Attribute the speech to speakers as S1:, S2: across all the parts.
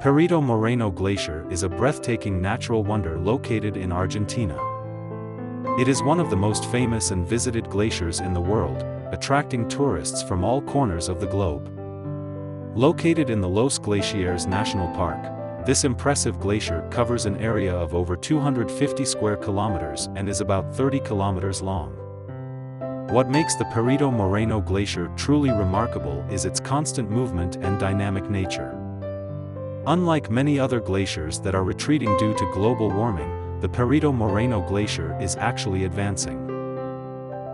S1: Perito Moreno Glacier is a breathtaking natural wonder located in Argentina. It is one of the most famous and visited glaciers in the world, attracting tourists from all corners of the globe. Located in the Los Glaciares National Park, this impressive glacier covers an area of over 250 square kilometers and is about 30 kilometers long. What makes the Perito Moreno Glacier truly remarkable is its constant movement and dynamic nature. Unlike many other glaciers that are retreating due to global warming, the Perito Moreno Glacier is actually advancing.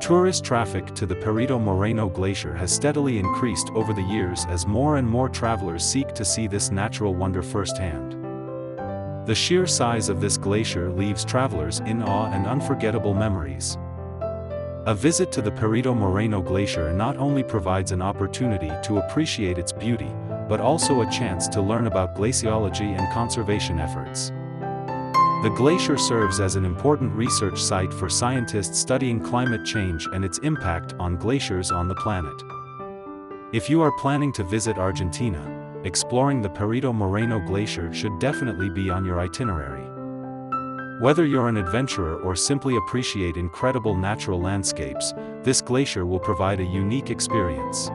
S1: Tourist traffic to the Perito Moreno Glacier has steadily increased over the years as more and more travelers seek to see this natural wonder firsthand. The sheer size of this glacier leaves travelers in awe and unforgettable memories. A visit to the Perito Moreno Glacier not only provides an opportunity to appreciate its beauty, but also a chance to learn about glaciology and conservation efforts. The glacier serves as an important research site for scientists studying climate change and its impact on glaciers on the planet. If you are planning to visit Argentina, exploring the Perito Moreno Glacier should definitely be on your itinerary. Whether you're an adventurer or simply appreciate incredible natural landscapes, this glacier will provide a unique experience.